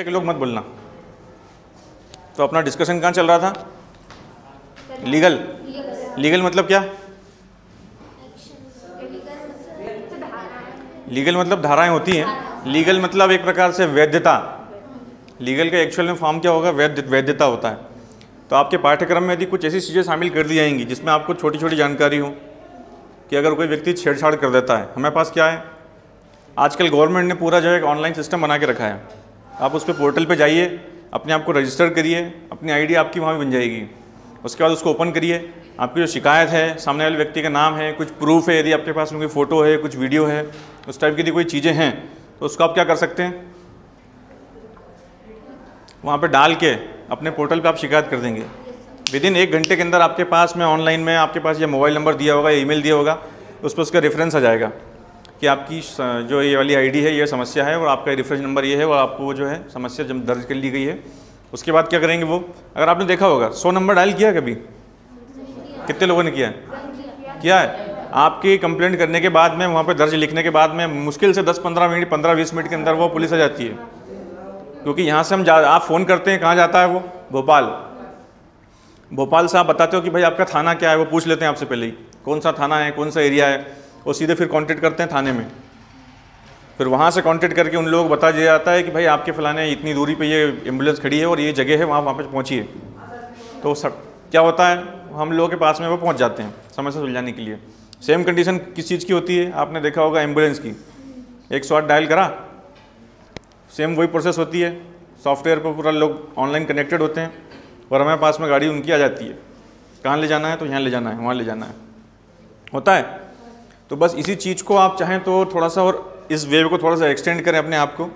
कि लोग मत बोलना। तो अपना डिस्कशन कहाँ चल रहा था? लीगल। लीगल मतलब क्या? लीगल मतलब धाराएं होती हैं। लीगल मतलब एक प्रकार से वैधता। लीगल का एक्चुअल में फॉर्म क्या होगा? वैधता होता है। तो आपके पाठ्यक्रम में यदि कुछ ऐसी चीज़ें शामिल कर दी जाएंगी जिसमें आपको छोटी छोटी जानकारी हो कि अगर कोई व्यक्ति छेड़छाड़ कर देता है, हमारे पास क्या है आजकल गवर्नमेंट ने पूरा जो है ऑनलाइन सिस्टम बना के रखा है। आप उस पर पोर्टल पे जाइए, अपने आप को रजिस्टर करिए, अपनी आईडी आपकी वहाँ भी बन जाएगी। उसके बाद उसको ओपन करिए, आपकी जो शिकायत है, सामने वाले व्यक्ति का नाम है, कुछ प्रूफ है, यदि आपके पास में कोई फ़ोटो है, कुछ वीडियो है, उस टाइप की यदि कोई चीज़ें हैं तो उसको आप क्या कर सकते हैं, वहाँ पे डाल के अपने पोर्टल पे आप शिकायत कर देंगे। विदिन 1 घंटे के अंदर आपके पास में ऑनलाइन में आपके पास ये मोबाइल नंबर दिया होगा या ईमेल दिया होगा, उस पर उसका रेफरेंस आ जाएगा कि आपकी जो ये वाली आईडी है ये समस्या है और आपका रेफरेंस नंबर ये है और आपको जो है समस्या जब दर्ज कर ली गई है। उसके बाद क्या करेंगे वो, अगर आपने देखा होगा 100 नंबर डायल किया कभी? कितने लोगों ने किया है? किया है। आपकी कंप्लेंट करने के बाद में वहाँ पे दर्ज लिखने के बाद में मुश्किल से 10-15 मिनट 15-20 मिनट के अंदर वो पुलिस आ जाती है। क्योंकि यहाँ से आप फ़ोन करते हैं, कहाँ जाता है वो? भोपाल से आप बताते हो कि भाई आपका थाना क्या है, वो पूछ लेते हैं आपसे पहले ही कौन सा थाना है, कौन सा एरिया है, और सीधे फिर कांटेक्ट करते हैं थाने में। फिर वहाँ से कांटेक्ट करके उन लोगों को बता दिया जाता है कि भाई आपके फलाने इतनी दूरी पे ये एम्बुलेंस खड़ी है और ये जगह है, वहाँ पे पहुँचिए। तो सब क्या होता है, हम लोगों के पास में वो पहुँच जाते हैं समस्या सुलझाने के लिए। सेम कंडीशन किस चीज़ की होती है? आपने देखा होगा एम्बुलेंस की, 108 डायल करा, सेम वही प्रोसेस होती है। सॉफ्टवेयर पर पूरा लोग ऑनलाइन कनेक्टेड होते हैं और हमारे पास में गाड़ी उनकी आ जाती है, कहाँ ले जाना है तो यहाँ ले जाना है, वहाँ ले जाना है, होता है। तो बस इसी चीज़ को आप चाहें तो थोड़ा सा और इस वेव को थोड़ा सा एक्सटेंड करें अपने आप को,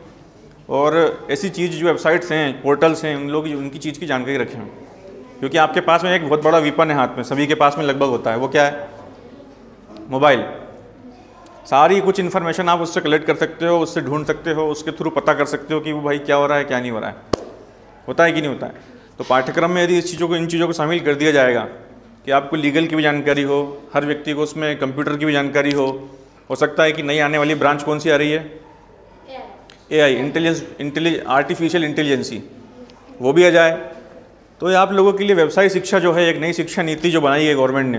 और ऐसी चीज़ जो वेबसाइट्स हैं, पोर्टल्स हैं, उन लोग उनकी चीज़ की जानकारी रखें। क्योंकि आपके पास में एक बहुत बड़ा वीपन है हाथ में, सभी के पास में लगभग होता है। वो क्या है? मोबाइल। सारी कुछ इन्फॉर्मेशन आप उससे कलेक्ट कर सकते हो, उससे ढूंढ सकते हो, उसके थ्रू पता कर सकते हो कि वो भाई क्या हो रहा है, क्या नहीं हो रहा है, होता है कि नहीं होता है। तो पाठ्यक्रम में यदि इन चीज़ों को शामिल कर दिया जाएगा कि आपको लीगल की भी जानकारी हो, हर व्यक्ति को उसमें कंप्यूटर की भी जानकारी हो सकता है कि नई आने वाली ब्रांच कौन सी आ रही है? AI, आर्टिफिशियल इंटेलिजेंसी, वो भी आ जाए। तो ये आप लोगों के लिए व्यवसायिक शिक्षा जो है, एक नई शिक्षा नीति जो बनाई है गवर्नमेंट ने,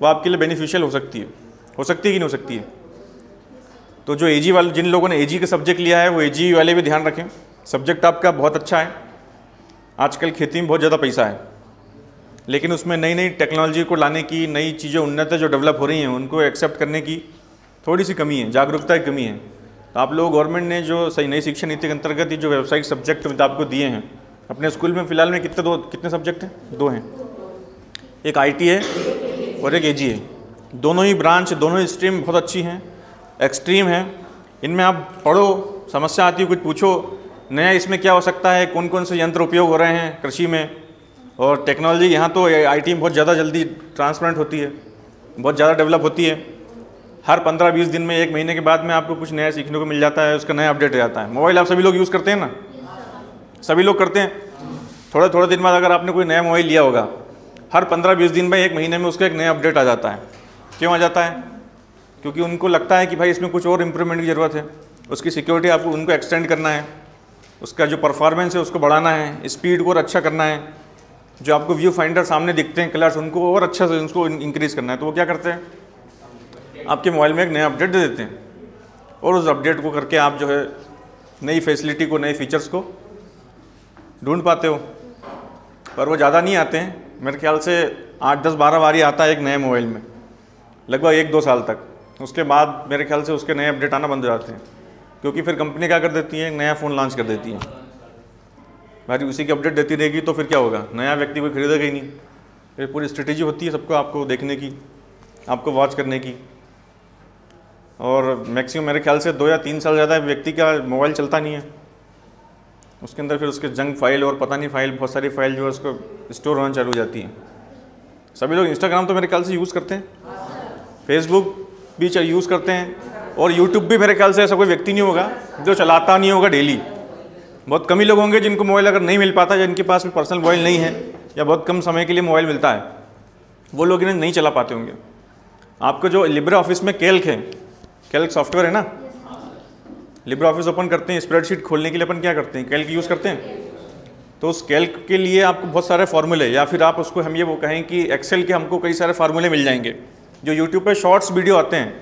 वो आपके लिए बेनिफिशियल हो सकती है कि नहीं हो सकती है। तो जो AG वाले, जिन लोगों ने AG का सब्जेक्ट लिया है, वो AG वाले भी ध्यान रखें। सब्जेक्ट आपका बहुत अच्छा है। आजकल खेती में बहुत ज़्यादा पैसा है, लेकिन उसमें नई नई टेक्नोलॉजी को लाने की, नई चीज़ें उन्नत जो डेवलप हो रही हैं उनको एक्सेप्ट करने की थोड़ी सी कमी है, जागरूकता की कमी है। तो आप लोग गवर्नमेंट ने जो सही नई शिक्षा नीति के अंतर्गत जो व्यावसायिक सब्जेक्ट आपको दिए हैं अपने स्कूल में, फ़िलहाल में कितने सब्जेक्ट हैं? 2 हैं, एक IT है और एक AG है। दोनों ही ब्रांच, दोनों ही स्ट्रीम बहुत अच्छी हैं, एक्सट्रीम हैं। इनमें आप पढ़ो, समस्या आती है कुछ पूछो, नया इसमें क्या हो सकता है, कौन कौन से यंत्र उपयोग हो रहे हैं कृषि में, और टेक्नोलॉजी यहाँ तो IT में बहुत ज़्यादा जल्दी ट्रांसपेरेंट होती है, बहुत ज़्यादा डेवलप होती है। हर 15-20 दिन में, 1 महीने के बाद में आपको कुछ नया सीखने को मिल जाता है, उसका नया अपडेट हो जाता है। मोबाइल आप सभी लोग यूज़ करते हैं ना? सभी लोग करते हैं। थोड़े दिन बाद अगर आपने कोई नया मोबाइल लिया होगा, हर 15-20 दिन में, 1 महीने में उसका एक नया अपडेट आ जाता है। क्यों आ जाता है? क्योंकि उनको लगता है कि भाई इसमें कुछ और इम्प्रूवमेंट की ज़रूरत है, उसकी सिक्योरिटी आपको उनको एक्सटेंड करना है, उसका जो परफॉर्मेंस है उसको बढ़ाना है, स्पीड को और अच्छा करना है, जो आपको व्यू फाइंडर सामने दिखते हैं कलर्स, उनको और अच्छा से उसको इंक्रीज़ करना है। तो वो क्या करते हैं, आपके मोबाइल में एक नया अपडेट दे देते हैं, और उस अपडेट को करके आप जो है नई फैसिलिटी को, नए फीचर्स को ढूंढ पाते हो। पर वो ज़्यादा नहीं आते हैं, मेरे ख्याल से 8-10-12 बार ही आता है एक नए मोबाइल में, लगभग 1-2 साल तक। उसके बाद मेरे ख्याल से उसके नए अपडेट आना बंद हो जाते हैं, क्योंकि फिर कंपनी क्या कर देती है, नया फ़ोन लॉन्च कर देती है। भाई उसी की अपडेट देती रहेगी तो फिर क्या होगा, नया व्यक्ति कोई खरीदेगा ही नहीं। फिर पूरी स्ट्रेटेजी होती है सबको आपको देखने की, आपको वॉच करने की, और मैक्सिमम मेरे ख्याल से 2 या 3 साल ज़्यादा व्यक्ति का मोबाइल चलता नहीं है। उसके अंदर फिर उसके जंक फाइल और पता नहीं फाइल, बहुत सारी फाइल जो है उसको स्टोर होना चालू हो जाती है। सभी लोग इंस्टाग्राम तो मेरे ख्याल से यूज़ करते हैं, फेसबुक भी यूज़ करते हैं, और यूट्यूब भी मेरे ख्याल से ऐसा कोई व्यक्ति नहीं होगा जो चलाता नहीं होगा डेली। बहुत कम ही लोग होंगे जिनको मोबाइल अगर नहीं मिल पाता, या जिनके पास में पर्सनल मोबाइल नहीं है, या बहुत कम समय के लिए मोबाइल मिलता है, वो लोग इन्हें नहीं चला पाते होंगे। आपको जो लिब्रे ऑफिस में कैल्क है, कैल्क सॉफ्टवेयर है ना, लिब्रे ऑफिस ओपन करते हैं, स्प्रेडशीट खोलने के लिए अपन क्या करते हैं, कैल्क यूज़ करते हैं। तो उस कैल्क के लिए आपको बहुत सारे फार्मूले, या फिर आप उसको हम ये वो कहें कि एक्सेल के हमको कई सारे फार्मूले मिल जाएंगे। जो यूट्यूब पे शॉर्ट्स वीडियो आते हैं,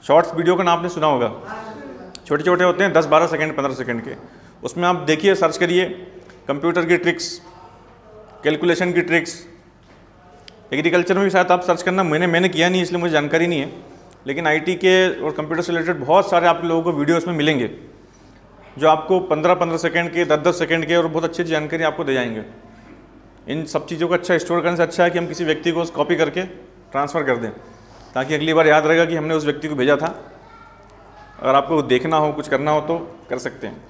शॉर्ट्स वीडियो का नाम आपने सुना होगा, छोटे छोटे होते हैं 10-12 सेकंड 15 सेकंड के। उसमें आप देखिए, सर्च करिए कंप्यूटर की ट्रिक्स, कैलकुलेशन की ट्रिक्स। एग्रीकल्चर में भी शायद आप सर्च करना, मैंने किया नहीं इसलिए मुझे जानकारी नहीं है, लेकिन आईटी के और कंप्यूटर से रिलेटेड बहुत सारे आप लोगों को वीडियो इसमें मिलेंगे जो आपको 15-15 सेकंड के, 10-10 सेकंड के, और बहुत अच्छी जानकारी आपको दे जाएंगे। इन सब चीज़ों को अच्छा स्टोर करने से अच्छा है कि हम किसी व्यक्ति को कॉपी करके ट्रांसफ़र कर दें, ताकि अगली बार याद रहेगा कि हमने उस व्यक्ति को भेजा था। अगर आपको देखना हो, कुछ करना हो तो कर सकते हैं।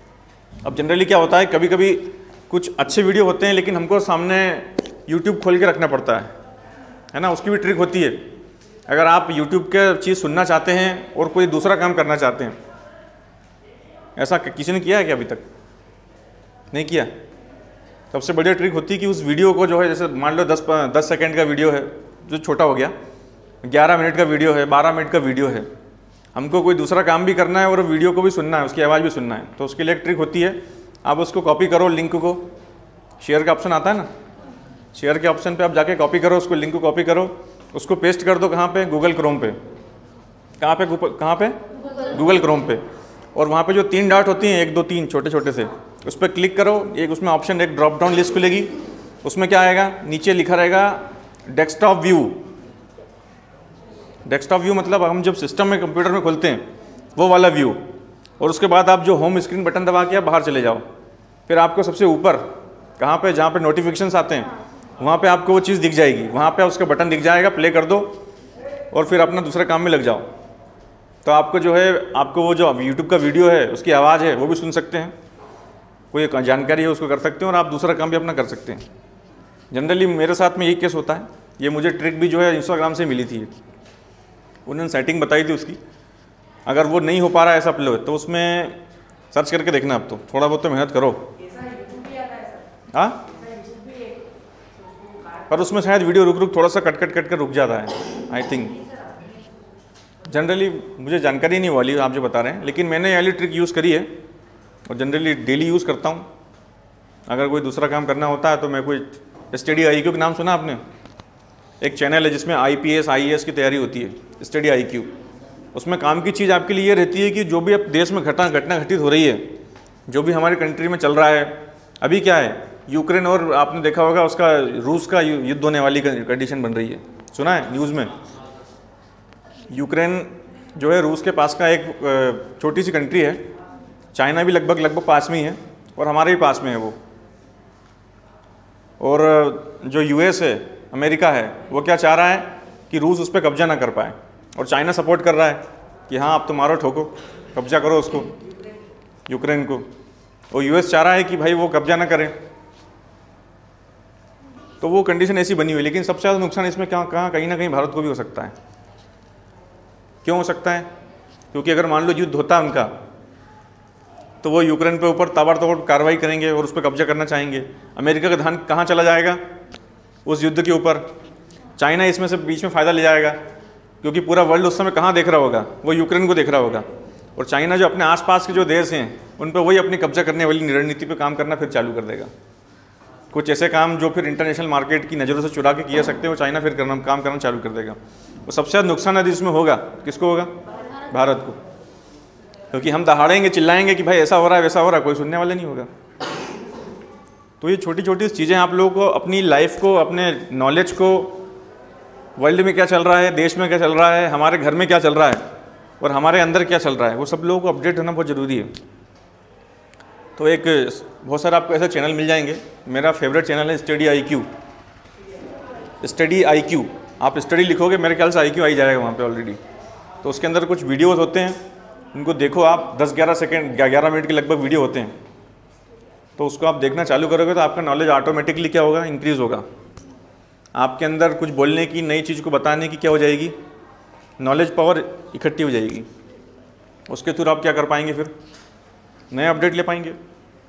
अब जनरली क्या होता है, कभी कभी कुछ अच्छे वीडियो होते हैं लेकिन हमको सामने यूट्यूब खोल के रखना पड़ता है ना, उसकी भी ट्रिक होती है। अगर आप यूट्यूब के चीज़ सुनना चाहते हैं और कोई दूसरा काम करना चाहते हैं, ऐसा किसी ने किया है क्या अभी तक? नहीं किया। सबसे बढ़िया ट्रिक होती है कि उस वीडियो को जो है, जैसे मान लो 10 सेकंड का वीडियो है जो छोटा हो गया, 11 मिनट का वीडियो है, 12 मिनट का वीडियो है, हमको कोई दूसरा काम भी करना है और वीडियो को भी सुनना है, उसकी आवाज़ भी सुनना है, तो उसके लिए एक ट्रिक होती है, आप उसको कॉपी करो, लिंक को, शेयर का ऑप्शन आता है ना, शेयर के ऑप्शन पे आप जाके कॉपी करो, उसको लिंक को कॉपी करो, उसको पेस्ट कर दो कहाँ पे, गूगल क्रोम पे। कहाँ पे गूगल क्रोम पे। और वहाँ पे जो 3 डॉट होती हैं, 1 2 3 छोटे छोटे से, उस पर क्लिक करो, एक उसमें ऑप्शन, एक ड्रॉप डाउन लिस्ट खुलेगी, उसमें क्या आएगा, नीचे लिखा रहेगा डेस्कटॉप व्यू। डेस्कटॉप व्यू मतलब हम जब सिस्टम में कंप्यूटर में खोलते हैं वो वाला व्यू। और उसके बाद आप जो होम स्क्रीन बटन दबा के आप बाहर चले जाओ, फिर आपको सबसे ऊपर कहाँ पे, जहाँ पे नोटिफिकेशंस आते हैं, वहाँ पे आपको वो चीज़ दिख जाएगी, वहाँ पे उसका बटन दिख जाएगा, प्ले कर दो और फिर अपना दूसरे काम में लग जाओ। तो आपको जो है, आपको वो जो यूट्यूब का वीडियो है उसकी आवाज़ है वो भी सुन सकते हैं, कोई जानकारी है उसको कर सकते हैं, और आप दूसरा काम भी अपना कर सकते हैं। जनरली मेरे साथ में यही केस होता है। ये मुझे ट्रिक भी जो है इंस्टाग्राम से मिली थी, उन्होंने सेटिंग बताई थी उसकी। अगर वो नहीं हो पा रहा है ऐसा अपलोड, तो उसमें सर्च करके देखना, आप तो थोड़ा बहुत तो मेहनत करो। हाँ, पर उसमें शायद वीडियो रुक थोड़ा सा कट कर रुक जाता है, आई थिंक। जनरली मुझे जानकारी नहीं वाली आप जो बता रहे हैं, लेकिन मैंने वाली ट्रिक यूज़ करी है और जनरली डेली यूज़ करता हूँ। अगर कोई दूसरा काम करना होता है तो मैं कोई स्टडी IQ का नाम सुना आपने? एक चैनल है जिसमें IPS IAS की तैयारी होती है, स्टडी IQ। उसमें काम की चीज़ आपके लिए ये रहती है कि जो भी अब देश में घटना घटित हो रही है, जो भी हमारे कंट्री में चल रहा है, अभी क्या है, यूक्रेन और आपने देखा होगा उसका रूस का युद्ध होने वाली कंडीशन बन रही है, सुना है न्यूज़ में? यूक्रेन जो है रूस के पास का एक छोटी सी कंट्री है, चाइना भी लगभग पास में ही है और हमारे भी पास में है वो। और जो US है, अमेरिका है, वो क्या चाह रहा है कि रूस उस पर कब्जा ना कर पाए, और चाइना सपोर्ट कर रहा है कि हाँ आप तो मारो, ठोको, कब्जा करो उसको, यूक्रेन को। और US चाह रहा है कि भाई वो कब्जा ना करें। तो वो कंडीशन ऐसी बनी हुई। लेकिन सबसे ज़्यादा नुकसान इसमें कहीं ना कहीं भारत को भी हो सकता है। क्यों हो सकता है? क्योंकि अगर मान लो युद्ध होता है उनका, तो वो यूक्रेन पे ऊपर ताबड़तोड़ कार्रवाई करेंगे और उस पर कब्जा करना चाहेंगे। अमेरिका का ध्यान कहाँ चला जाएगा? उस युद्ध के ऊपर। चाइना इसमें से बीच में फ़ायदा ले जाएगा, क्योंकि पूरा वर्ल्ड उस समय कहाँ देख रहा होगा? वो यूक्रेन को देख रहा होगा। और चाइना जो अपने आसपास के जो देश हैं उन पर वही अपनी कब्जा करने वाली रणनीति पे काम करना फिर चालू कर देगा। कुछ ऐसे काम जो फिर इंटरनेशनल मार्केट की नज़रों से चुरा के किए सकते हैं, वो चाइना फिर काम करना चालू कर देगा। वो सबसे ज़्यादा नुकसान यदि इसमें होगा, किसको होगा? भारत को। क्योंकि हम दहाड़ेंगे, चिल्लाएंगे कि भाई ऐसा हो रहा है, वैसा हो रहा है, कोई सुनने वाला नहीं होगा। तो ये छोटी छोटी चीज़ें आप लोगों को अपनी लाइफ को, अपने नॉलेज को, वर्ल्ड में क्या चल रहा है, देश में क्या चल रहा है, हमारे घर में क्या चल रहा है और हमारे अंदर क्या चल रहा है, वो सब लोगों को अपडेट होना बहुत ज़रूरी है। तो एक बहुत सारे आपको ऐसे चैनल मिल जाएंगे। मेरा फेवरेट चैनल है स्टडी IQ। स्टडी IQ, आप स्टडी लिखोगे मेरे ख्याल से IQ आ ही जाएगा वहाँ पे ऑलरेडी। तो उसके अंदर कुछ वीडियोस होते हैं, उनको देखो आप, 10-11 सेकंड 11 मिनट के लगभग वीडियो होते हैं। तो उसको आप देखना चालू करोगे तो आपका नॉलेज ऑटोमेटिकली क्या होगा? इंक्रीज़ होगा। आपके अंदर कुछ बोलने की, नई चीज़ को बताने की क्या हो जाएगी? नॉलेज पावर इकट्ठी हो जाएगी। उसके थ्रू आप क्या कर पाएंगे? फिर नए अपडेट ले पाएंगे।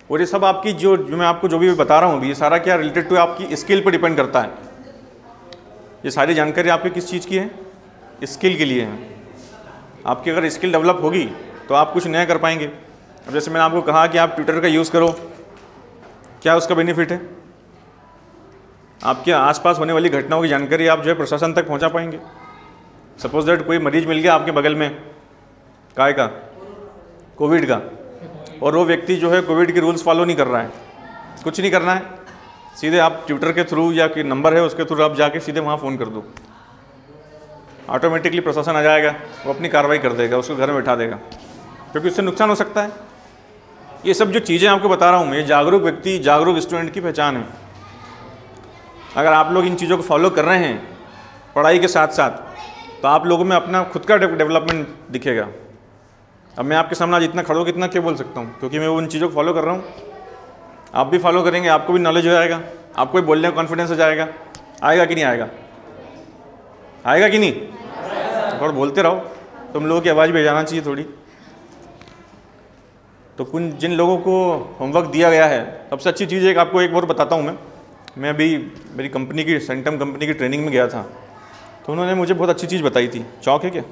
और ये सब आपकी जो मैं आपको जो भी बता रहा हूँ अभी, ये सारा क्या रिलेटेड टू आपकी स्किल पर डिपेंड करता है। ये सारी जानकारी आपकी किस चीज़ की है? स्किल के लिए है। आपकी अगर स्किल डेवलप होगी तो आप कुछ नया कर पाएंगे। अब जैसे मैंने आपको कहा कि आप ट्विटर का यूज़ करो, क्या उसका बेनिफिट है? आपके आसपास होने वाली घटनाओं की जानकारी आप जो है प्रशासन तक पहुंचा पाएंगे। सपोज दैट कोई मरीज मिल गया आपके बगल में, काय का, कोविड का, और वो व्यक्ति जो है कोविड के रूल्स फॉलो नहीं कर रहा है, कुछ नहीं करना है, सीधे आप ट्विटर के थ्रू या कि नंबर है उसके थ्रू आप जाके सीधे वहाँ फ़ोन कर दो, ऑटोमेटिकली प्रशासन आ जाएगा, वो अपनी कार्रवाई कर देगा, उसको घर में बैठा देगा, क्योंकि उससे नुकसान हो सकता है। ये सब जो चीज़ें आपको बता रहा हूँ मैं, ये जागरूक व्यक्ति, जागरूक स्टूडेंट की पहचान है। अगर आप लोग इन चीज़ों को फॉलो कर रहे हैं पढ़ाई के साथ साथ, तो आप लोगों में अपना खुद का डेवलपमेंट दिखेगा। अब मैं आपके सामने आज इतना खड़ा होकर इतना क्या बोल सकता हूँ, क्योंकि मैं उन चीज़ों को फॉलो कर रहा हूँ। आप भी फॉलो करेंगे, आपको भी नॉलेज हो जाएगा, आपको भी बोलने का कॉन्फिडेंस हो जाएगा। आएगा कि नहीं आएगा? आएगा कि नहीं? और बोलते रहो, तुम लोगों की आवाज़ भी जाना चाहिए थोड़ी। तो जिन लोगों को होमवर्क दिया गया है, सबसे अच्छी चीज़ एक आपको एक और बताता हूँ मैं अभी मेरी कंपनी की, सेंटम कंपनी की ट्रेनिंग में गया था, तो उन्होंने मुझे बहुत अच्छी चीज़ बताई थी। चौक है क्या?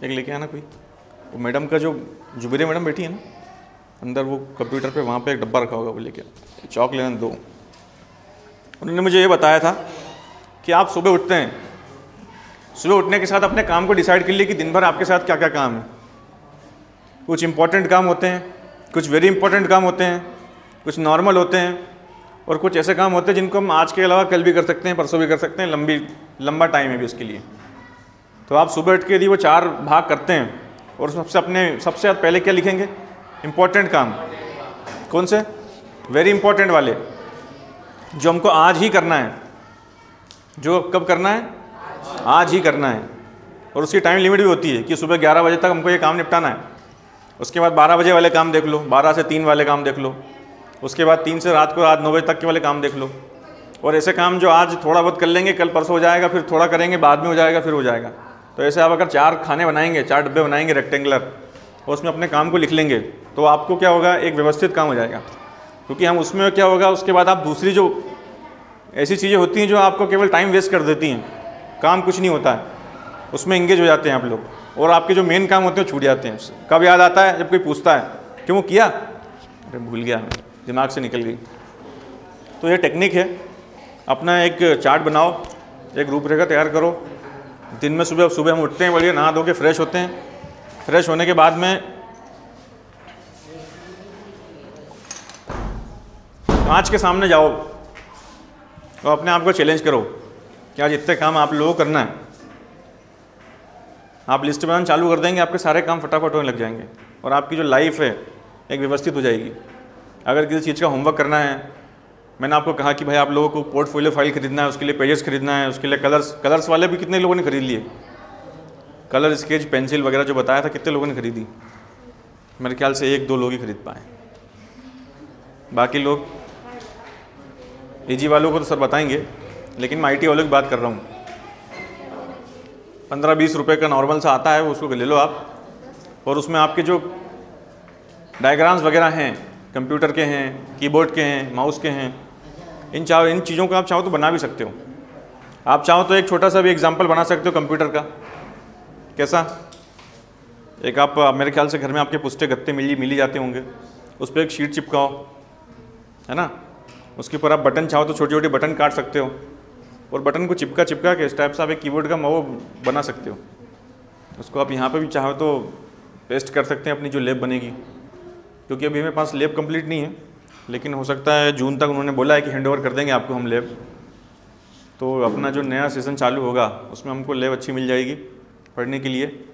एक लेके आना कोई। वो मैडम का जो जुबेरे मैडम बैठी है ना अंदर, वो कंप्यूटर पे वहाँ पे एक डब्बा रखा होगा, वो लेके चौक लेना दो। उन्होंने मुझे ये बताया था कि आप सुबह उठते हैं, सुबह उठने के साथ अपने काम को डिसाइड कर लिए कि दिन भर आपके साथ क्या क्या काम है। कुछ इंपॉर्टेंट काम होते हैं, कुछ वेरी इंपॉर्टेंट काम होते हैं, कुछ नॉर्मल होते हैं, और कुछ ऐसे काम होते हैं जिनको हम आज के अलावा कल भी कर सकते हैं, परसों भी कर सकते हैं, लंबा टाइम है भी उसके लिए। तो आप सुबह उठ के यदि वो 4 भाग करते हैं और सबसे पहले क्या लिखेंगे? इम्पोर्टेंट काम। कौन से? वेरी इंपॉर्टेंट वाले, जो हमको आज ही करना है। जो कब करना है? आज ही करना है। और उसकी टाइम लिमिट भी होती है कि सुबह 11 बजे तक हमको ये काम निपटाना है। उसके बाद 12 बजे वाले काम देख लो, 12 से 3 वाले काम देख लो, उसके बाद 3 से रात 9 बजे तक के वाले काम देख लो। और ऐसे काम जो आज थोड़ा बहुत कर लेंगे, कल परसों हो जाएगा, फिर थोड़ा करेंगे, बाद में हो जाएगा, फिर हो जाएगा। तो ऐसे आप अगर 4 खाने बनाएंगे, 4 डब्बे बनाएंगे रेक्टेंगुलर, और उसमें अपने काम को लिख लेंगे, तो आपको क्या होगा? एक व्यवस्थित काम हो जाएगा। क्योंकि हम उसमें क्या होगा, उसके बाद आप दूसरी जो ऐसी चीज़ें होती हैं जो आपको केवल टाइम वेस्ट कर देती हैं, काम कुछ नहीं होता है, उसमें इंगेज हो जाते हैं आप लोग, और आपके जो मेन काम होते हैं छूट जाते हैं। कब याद आता है? जब कोई पूछता है क्यों वो किया, अरे भूल गया, दिमाग से निकल गई। तो ये टेक्निक है। अपना एक चार्ट बनाओ, एक रूपरेखा तैयार करो। दिन में सुबह हम उठते हैं, बढ़िया नहा धो के फ्रेश होते हैं। फ्रेश होने के बाद में कांच के सामने जाओ और अपने आप को चैलेंज करो कि आज इतने काम आप लोगों को करना है। आप लिस्ट बनाना चालू कर देंगे, आपके सारे काम फटाफट होने लग जाएंगे और आपकी जो लाइफ है एक व्यवस्थित हो जाएगी। अगर किसी चीज़ का होमवर्क करना है, मैंने आपको कहा कि भाई आप लोगों को पोर्टफोलियो फाइल खरीदना है, उसके लिए पेजेस खरीदना है, उसके लिए कलर्स वाले भी कितने लोगों ने खरीद लिए? कलर, स्केच, पेंसिल वगैरह जो बताया था, कितने लोगों ने खरीदी? मेरे ख्याल से 1-2 लोग ही खरीद पाए। बाकी लोग एजी वालों को तो सर बताएंगे, लेकिन मैं IT वालों की बात कर रहा हूँ। 15-20 रुपये का नॉर्मल सा आता है, वो उसको ले लो आप, और उसमें आपके जो डायग्राम्स वगैरह हैं, कंप्यूटर के हैं, कीबोर्ड के हैं, माउस के हैं, इन चीज़ों को आप चाहो तो बना भी सकते हो। आप चाहो तो एक छोटा सा भी एग्जाम्पल बना सकते हो कंप्यूटर का। कैसा? एक आप मेरे ख्याल से घर में आपके पुस्ते गत्ते मिल ही जाते होंगे, उस पर एक शीट चिपकाओ, है ना। उसके ऊपर आप बटन चाहो तो छोटे छोटे बटन काट सकते हो, और बटन को चिपका के इस टाइप से आप एक कीबोर्ड का वो बना सकते हो। उसको आप यहाँ पे भी चाहो तो पेस्ट कर सकते हैं अपनी जो लैब बनेगी, क्योंकि अभी मेरे पास लैब कंप्लीट नहीं है, लेकिन हो सकता है जून तक उन्होंने बोला है कि हैंडओवर कर देंगे आपको हम लैब। तो अपना जो नया सीज़न चालू होगा उसमें हमको लैब अच्छी मिल जाएगी पढ़ने के लिए,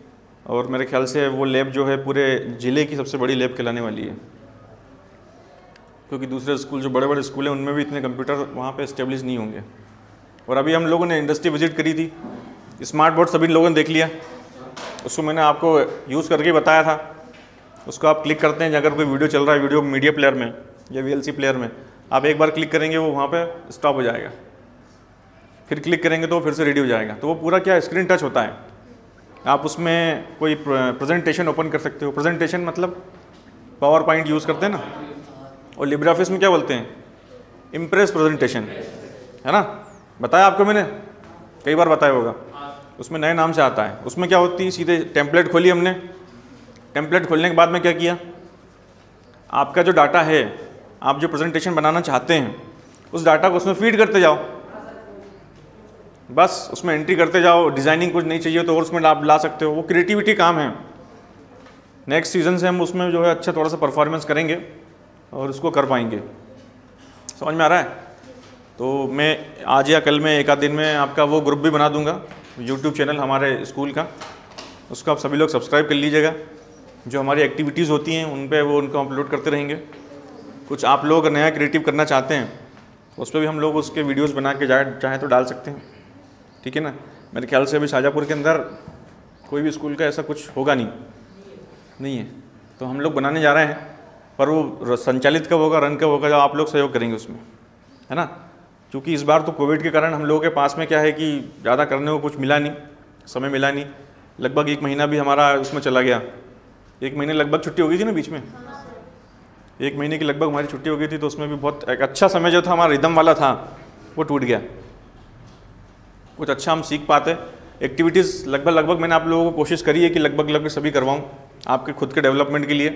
और मेरे ख्याल से वो लैब जो है पूरे ज़िले की सबसे बड़ी लैब कहलाने वाली है, क्योंकि दूसरे स्कूल जो बड़े बड़े स्कूल हैं उनमें भी इतने कंप्यूटर वहाँ पे इस्टेब्लिश नहीं होंगे। और अभी हम लोगों ने इंडस्ट्री विजिट करी थी, स्मार्ट बोर्ड सभी लोगों ने देख लिया, उसको मैंने आपको यूज़ करके बताया था। उसको आप क्लिक करते हैं, अगर कोई वीडियो चल रहा है वीडियो मीडिया प्लेयर में या VLC प्लेयर में, आप एक बार क्लिक करेंगे वो वहाँ पे स्टॉप हो जाएगा, फिर क्लिक करेंगे तो फिर से रेडी हो जाएगा। तो वो पूरा क्या स्क्रीन टच होता है। आप उसमें कोई प्रेजेंटेशन ओपन कर सकते हो। प्रेजेंटेशन मतलब पावर पॉइंट यूज़ करते हैं ना, और लिब्रे ऑफिस में क्या बोलते हैं? इम्प्रेस प्रेजेंटेशन, है ना। बताया आपको मैंने, कई बार बताया होगा। उसमें नए नाम से आता है। उसमें क्या होती है, सीधे टेम्पलेट खोली हमने, टेम्पलेट खोलने के बाद में क्या किया, आपका जो डाटा है, आप जो प्रेजेंटेशन बनाना चाहते हैं उस डाटा को उसमें फीड करते जाओ, बस उसमें एंट्री करते जाओ। डिज़ाइनिंग कुछ नहीं चाहिए तो और उसमें आप ला सकते हो, वो क्रिएटिविटी काम है। नेक्स्ट सीज़न से हम उसमें जो है अच्छा थोड़ा सा परफॉर्मेंस करेंगे और उसको कर पाएंगे। समझ में आ रहा है? तो मैं आज या कल में एक आध दिन में आपका वो ग्रुप भी बना दूंगा, यूट्यूब चैनल हमारे स्कूल का, उसको आप सभी लोग सब्सक्राइब कर लीजिएगा। जो हमारी एक्टिविटीज़ होती हैं उन पे वो उनको अपलोड करते रहेंगे। कुछ आप लोग नया क्रिएटिव करना चाहते हैं उस पर भी हम लोग उसके वीडियोस बना के चाहें तो डाल सकते हैं, ठीक है ना। मेरे ख्याल से अभी शाहजहाँपुर के अंदर कोई भी स्कूल का ऐसा कुछ होगा नहीं है, तो हम लोग बनाने जा रहे हैं, पर वो संचालित कब होगा, रन कब होगा, जब आप लोग सहयोग करेंगे उसमें, है ना। क्योंकि इस बार तो कोविड के कारण हम लोगों के पास में क्या है कि ज़्यादा करने को कुछ मिला नहीं, समय मिला नहीं। लगभग 1 महीना भी हमारा उसमें चला गया। 1 महीने लगभग छुट्टी हो गई थी ना बीच में, 1 महीने की लगभग हमारी छुट्टी हो गई थी, तो उसमें भी बहुत एक अच्छा समय जो था हमारा रिदम वाला था वो टूट गया। कुछ अच्छा हम सीख पाते। एक्टिविटीज़ लगभग मैंने आप लोगों को कोशिश करी है कि लगभग सभी करवाऊँ आपके खुद के डेवलपमेंट के लिए।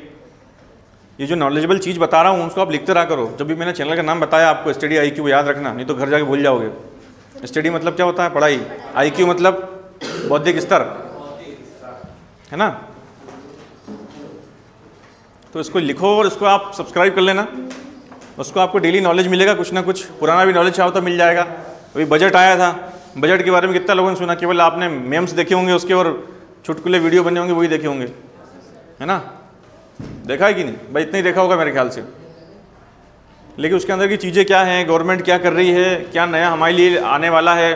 ये जो नॉलेजेबल चीज़ बता रहा हूँ उसको आप लिखते रहा करो। जब भी मैंने चैनल का नाम बताया आपको स्टडी IQ याद रखना, नहीं तो घर जाके भूल जाओगे। स्टडी मतलब क्या होता है, पढ़ाई। IQ मतलब बौद्धिक स्तर, है ना। तो इसको लिखो और इसको आप सब्सक्राइब कर लेना, उसको आपको डेली नॉलेज मिलेगा, कुछ ना कुछ पुराना भी नॉलेज चाहो तो मिल जाएगा। अभी बजट आया था, बजट के बारे में कितना लोगों ने सुना, केवल आपने मेम्स देखे होंगे उसके और चुटकुले वीडियो बने होंगे वही देखे होंगे, है ना। देखा है कि नहीं भाई, इतना ही देखा होगा मेरे ख्याल से। लेकिन उसके अंदर की चीज़ें क्या हैं, गवर्नमेंट क्या कर रही है, क्या नया हमारे लिए आने वाला है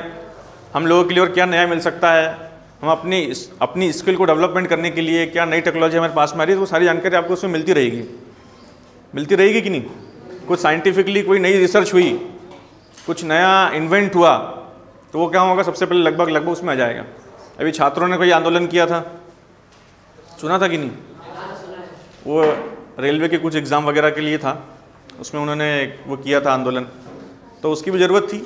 हम लोगों के लिए, और क्या नया मिल सकता है, हम अपनी स्किल को डेवलपमेंट करने के लिए क्या नई टेक्नोलॉजी हमारे पास में आ रही है, तो वो सारी जानकारी आपको उसमें मिलती रहेगी कि नहीं। कुछ साइंटिफिकली कोई नई रिसर्च हुई, कुछ नया इन्वेंट हुआ, तो वो क्या होगा, सबसे पहले लगभग उसमें आ जाएगा। अभी छात्रों ने कोई आंदोलन किया था, सुना था कि नहीं, वो रेलवे के कुछ एग्ज़ाम वगैरह के लिए था, उसमें उन्होंने वो किया था आंदोलन, तो उसकी भी ज़रूरत थी।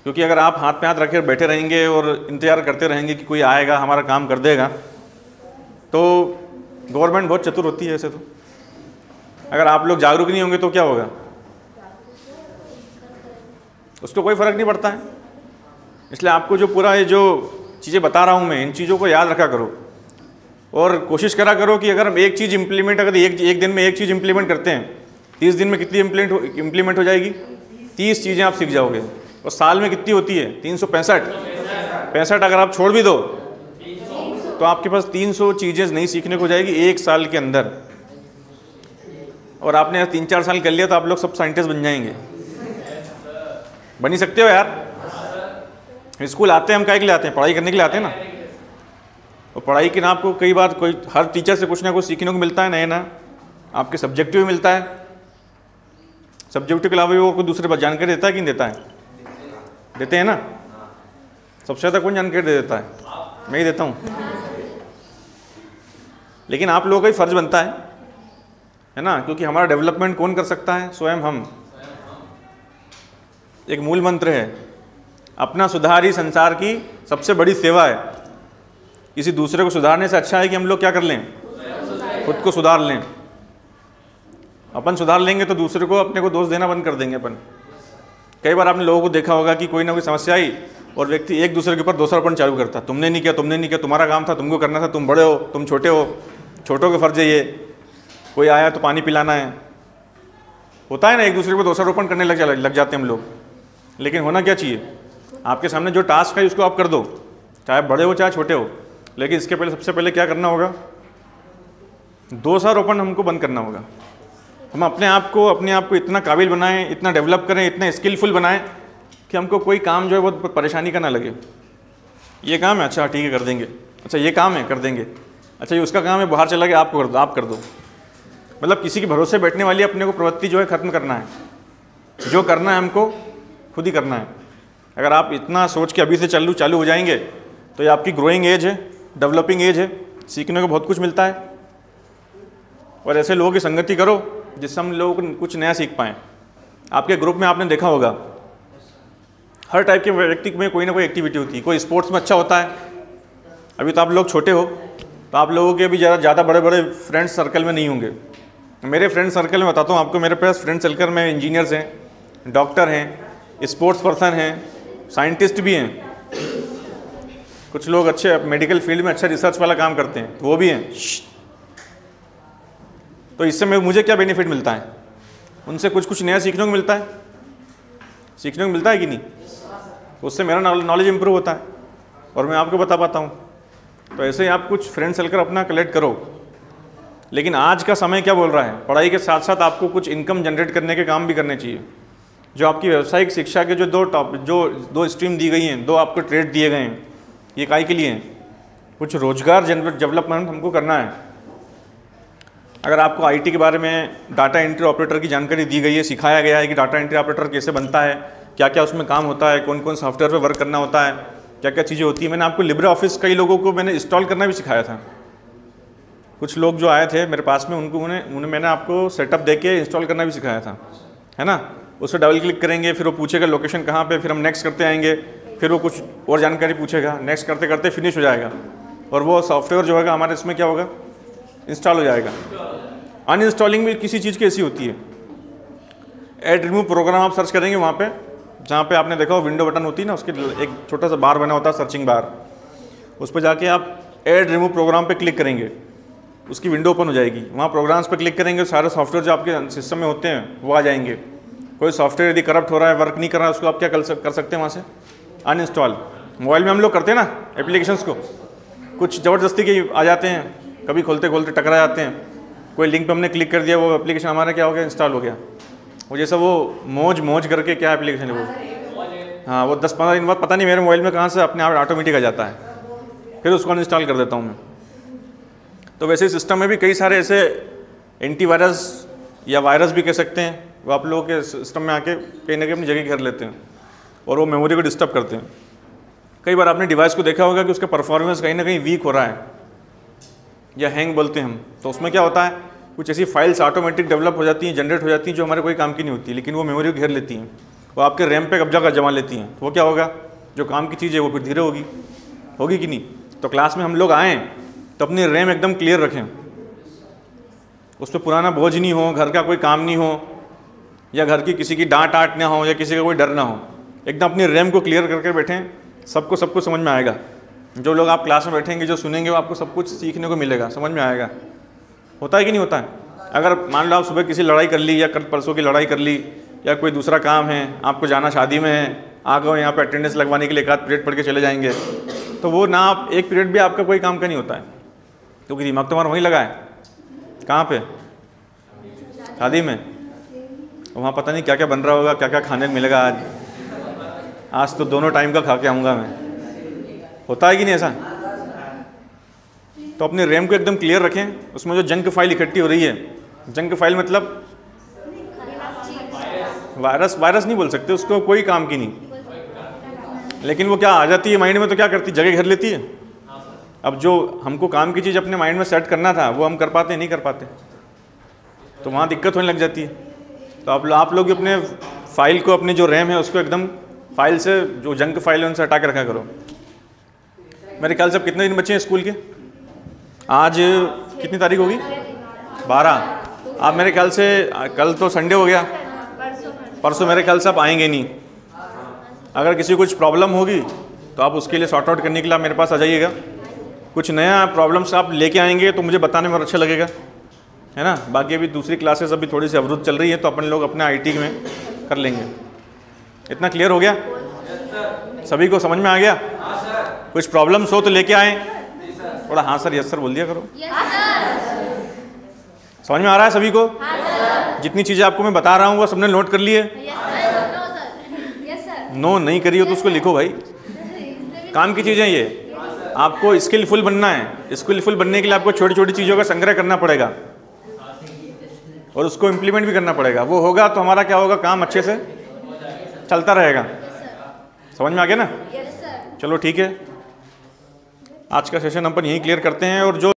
क्योंकि अगर आप हाथ पे हाथ रखे बैठे रहेंगे और इंतज़ार करते रहेंगे कि कोई आएगा हमारा काम कर देगा, तो गवर्नमेंट बहुत चतुर होती है ऐसे। तो अगर आप लोग जागरूक नहीं होंगे तो क्या होगा, उसको कोई फ़र्क नहीं पड़ता है। इसलिए आपको जो पूरा ये जो चीज़ें बता रहा हूँ मैं, इन चीज़ों को याद रखा करो और कोशिश करा करो कि अगर हम एक चीज़ इम्प्लीमेंट, अगर एक दिन में एक चीज़ इम्प्लीमेंट करते हैं, 30 दिन में कितनी इम्प्लीमेंट हो जाएगी, 30 चीज़ें आप सीख जाओगे। और साल में कितनी होती है, 365 अगर आप छोड़ भी दो तो आपके पास 300 चीज़ें नहीं सीखने को जाएगी 1 साल के अंदर। और आपने 3-4 साल कर लिया तो आप लोग सब साइंटिस्ट बन जाएंगे। बन ही सकते हो यार। स्कूल आते हैं हम काहे के लिए आते हैं, पढ़ाई करने के लिए आते हैं ना। और पढ़ाई के नाम आपको कई बार हर टीचर से कुछ ना कुछ सीखने को मिलता है, नया आपके सब्जेक्टिव मिलता है। सब्जेक्टिव के अलावा भी वो कोई दूसरे बात जानकारी देता है कि नहीं देता है, देते हैं ना। सबसे ज़्यादा कौन जानकारी दे देता है, मैं ही देता हूँ। लेकिन आप लोगों का ही फर्ज बनता है ना, क्योंकि हमारा डेवलपमेंट कौन कर सकता है, स्वयं हम। एक मूल मंत्र है, अपना सुधार ही संसार की सबसे बड़ी सेवा है। किसी दूसरे को सुधारने से अच्छा है कि हम लोग क्या कर लें, खुद को सुधार लें। अपन सुधार लेंगे तो दूसरे को, अपने को दोष देना बंद कर देंगे अपन। कई बार आपने लोगों को देखा होगा कि कोई ना कोई समस्या आई और व्यक्ति एक दूसरे के ऊपर दोषारोपण चालू करता, तुमने नहीं किया, तुम्हारा काम था, तुमको करना था, तुम बड़े हो, तुम छोटे हो, छोटों का फर्ज है ये, कोई आया तो पानी पिलाना है। होता है ना, एक दूसरे को दोषारोपण करने लग जाते हैं हम लोग। लेकिन होना क्या चाहिए, आपके सामने जो टास्क है उसको आप कर दो, चाहे बड़े हो चाहे छोटे हो। लेकिन इसके पहले, सबसे पहले क्या करना होगा, दोषारोपण हमको बंद करना होगा। हम अपने आप को इतना काबिल बनाएं, इतना डेवलप करें, इतना स्किलफुल बनाएं कि हमको कोई काम जो है बहुत परेशानी का ना लगे। ये काम है, अच्छा ठीक है कर देंगे, अच्छा ये काम है कर देंगे, अच्छा ये उसका काम है बाहर चला गया, आप कर दो। मतलब किसी के भरोसे बैठने वाली अपने को प्रवृत्ति जो है ख़त्म करना है। जो करना है हमको खुद ही करना है। अगर आप इतना सोच के अभी से चालू हो जाएंगे तो ये आपकी ग्रोइंग एज है, डेवलपिंग एज है, सीखने को बहुत कुछ मिलता है। और ऐसे लोगों की संगति करो जिससे हम लोग कुछ नया सीख पाएँ। आपके ग्रुप में आपने देखा होगा हर टाइप के व्यक्ति में कोई ना कोई एक्टिविटी होती है। कोई स्पोर्ट्स में अच्छा होता है, अभी तो आप लोग छोटे हो तो आप लोगों के भी ज़्यादा बड़े बड़े फ्रेंड्स सर्कल में नहीं होंगे। मेरे फ्रेंड सर्कल में बताता हूँ आपको, मेरे पास फ्रेंड सर्कल में इंजीनियर्स हैं, डॉक्टर हैं, स्पोर्ट्स पर्सन हैं, साइंटिस्ट भी हैं, कुछ लोग अच्छे मेडिकल फील्ड में अच्छा रिसर्च वाला काम करते हैं, वो भी हैं। तो इससे मुझे क्या बेनिफिट मिलता है? उनसे कुछ नया सीखने को मिलता है, सीखने को मिलता है कि नहीं? उससे मेरा नॉलेज इंप्रूव होता है और मैं आपको बता पाता हूँ। तो ऐसे ही आप कुछ फ्रेंड सर्कल अपना कलेक्ट करो। लेकिन आज का समय क्या बोल रहा है? पढ़ाई के साथ साथ आपको कुछ इनकम जनरेट करने के काम भी करने चाहिए। जो आपकी व्यावसायिक शिक्षा के जो दो स्ट्रीम दी गई हैं, दो आपको ट्रेड दिए गए हैं, ये काहे के लिए हैं? कुछ रोजगार डेवलपमेंट हमको करना है। अगर आपको आईटी के बारे में डाटा एंट्री ऑपरेटर की जानकारी दी गई है, सिखाया गया है कि डाटा एंट्री ऑपरेटर कैसे बनता है, क्या क्या उसमें काम होता है, कौन कौन सॉफ्टवेयर पे वर्क करना होता है, क्या क्या चीज़ें होती है। मैंने आपको लिब्रे ऑफिस कई लोगों को मैंने इंस्टॉल करना भी सिखाया था। कुछ लोग जो आए थे मेरे पास में, उन्हें मैंने आपको सेटअप दे के इंस्टॉल करना भी सिखाया था, है ना। उस पर डबल क्लिक करेंगे, फिर वो पूछेगा लोकेशन कहाँ पे, फिर हम नेक्स्ट करते आएंगे, फिर वो कुछ और जानकारी पूछेगा, नेक्स्ट करते करते फिनिश हो जाएगा और वो सॉफ्टवेयर जो होगा हमारे इसमें क्या होगा, इंस्टॉल हो जाएगा। अनइंस्टॉलिंग भी किसी चीज़ की ऐसी होती है। ऐड रिमूव प्रोग्राम आप सर्च करेंगे वहाँ पे, जहाँ पे आपने देखा हो विंडो बटन होती है ना, उसके एक छोटा सा बार बना होता है, सर्चिंग बार, उस पर जाके आप ऐड रिमूव प्रोग्राम पे क्लिक करेंगे, उसकी विंडो ओपन हो जाएगी। वहाँ प्रोग्राम्स पे क्लिक करेंगे, सारे सॉफ्टवेयर जो आपके सिस्टम में होते हैं वो आ जाएंगे। कोई सॉफ्टवेयर यदि करप्ट हो रहा है, वर्क नहीं कर रहा है, उसको आप क्या कर सकते हैं वहाँ से? अनइंस्टॉल। मोबाइल में हम लोग करते हैं ना एप्लीकेशंस को, कुछ ज़बरदस्ती के आ जाते हैं, कभी खोलते खोलते टकरा जाते हैं, कोई लिंक पे हमने क्लिक कर दिया, वो एप्लीकेशन हमारा क्या हो गया, इंस्टॉल हो गया। वो जैसा वो मोज करके क्या एप्लीकेशन है वो, हाँ, वो 10-15 दिन बाद पता नहीं मेरे मोबाइल में कहाँ से अपने आप ऑटोमेटिक आ जाता है, फिर उसको अनइंस्टॉल कर देता हूँ मैं। तो वैसे सिस्टम में भी कई सारे ऐसे एंटीवायरस या वायरस भी कह सकते हैं, वो आप लोगों के सिस्टम में आके कहीं ना कहीं अपनी जगह घेर लेते हैं और वो मेमोरी को डिस्टर्ब करते हैं। कई बार आपने डिवाइस को देखा होगा कि उसका परफॉर्मेंस कहीं ना कहीं वीक हो रहा है या हैंग बोलते हैं हम, तो उसमें क्या होता है, कुछ ऐसी फाइल्स ऑटोमेटिक डेवलप हो जाती हैं, जनरेट हो जाती हैं, जो हमारे कोई काम की नहीं होती, लेकिन वो मेमोरी को घेर लेती हैं, वो आपके रैम पे कब्जा कर जमा लेती हैं। तो वो क्या होगा, जो काम की चीज़ है वो फिर धीरे होगी कि नहीं। तो क्लास में हम लोग आएँ तो अपनी रैम एकदम क्लियर रखें, उस पर पुराना बोझ नहीं हो, घर का कोई काम नहीं हो, या घर की किसी की डांट ना हो, या किसी का कोई डर ना हो, एकदम अपनी रैम को क्लियर करके बैठें। सबको सब कुछ समझ में आएगा। जो लोग आप क्लास में बैठेंगे, जो सुनेंगे, वो आपको सब कुछ सीखने को मिलेगा, समझ में आएगा। होता है कि नहीं होता है? अगर मान लो आप सुबह किसी लड़ाई कर ली, या कल परसों की लड़ाई कर ली, या कोई दूसरा काम है, आपको जाना शादी में है, आ गए यहाँ पर अटेंडेंस लगवाने के लिए, एक आध पीरियड पढ़ के चले जाएंगे, तो वो ना आप एक पीरियड भी आपका कोई काम का नहीं होता है, क्योंकि दिमाग तुम्हारा वहीं लगा है। कहाँ पे? शादी में। वहाँ पता नहीं क्या क्या बन रहा होगा, क्या क्या खाने को मिलेगा आज तो दोनों टाइम का खा के आऊँगा मैं। होता है कि नहीं ऐसा? तो अपने रैम को एकदम क्लियर रखें। उसमें जो जंक फाइल इकट्ठी हो रही है, जंक फाइल मतलब वायरस नहीं बोल सकते उसको, कोई काम की नहीं, लेकिन वो क्या आ जाती है माइंड में, तो क्या करती, जगह घेर लेती है। अब जो हमको काम की चीज़ अपने माइंड में सेट करना था, वो हम कर पाते नहीं कर पाते, तो वहाँ दिक्कत होने लग जाती है। तो आप लोग अपने फाइल को, अपनी जो रैम है उसको एकदम फाइल से, जो जंक फाइल है उनसे हटा के रखा करो। मेरे ख्याल से अब कितने दिन बचे हैं स्कूल के? आज कितनी तारीख होगी? 12। आप मेरे ख्याल से कल तो संडे हो गया, परसों मेरे ख्याल से आप आएंगे नहीं। अगर किसी कुछ प्रॉब्लम होगी तो आप उसके लिए सॉर्ट आउट करने के लिए मेरे पास आ जाइएगा। कुछ नया प्रॉब्लम्स आप लेके आएंगे तो मुझे बताने में अच्छा लगेगा, है ना। बाकी अभी दूसरी क्लासेस अभी थोड़ी सी अवरुद्ध चल रही है, तो अपन लोग अपने आईटी में कर लेंगे। इतना क्लियर हो गया? सभी को समझ में आ गया? कुछ प्रॉब्लम्स हो तो लेके आए। थोड़ा हाँ सर, यस सर बोल दिया करो। समझ में आ रहा है सभी को? जितनी चीज़ें आपको मैं बता रहा हूँ वो सबने नोट कर लिए? नो नहीं करी हो तो उसको लिखो भाई। काम की चीज़ें ये, आपको स्किलफुल बनना है। स्किलफुल बनने के लिए आपको छोटी छोटी चीज़ों का संग्रह करना पड़ेगा और उसको इम्प्लीमेंट भी करना पड़ेगा। वो होगा तो हमारा क्या होगा, काम अच्छे से चलता रहेगा। समझ में आ गया ना? चलो ठीक है, आज का सेशन अपन यहीं क्लियर करते हैं। और जो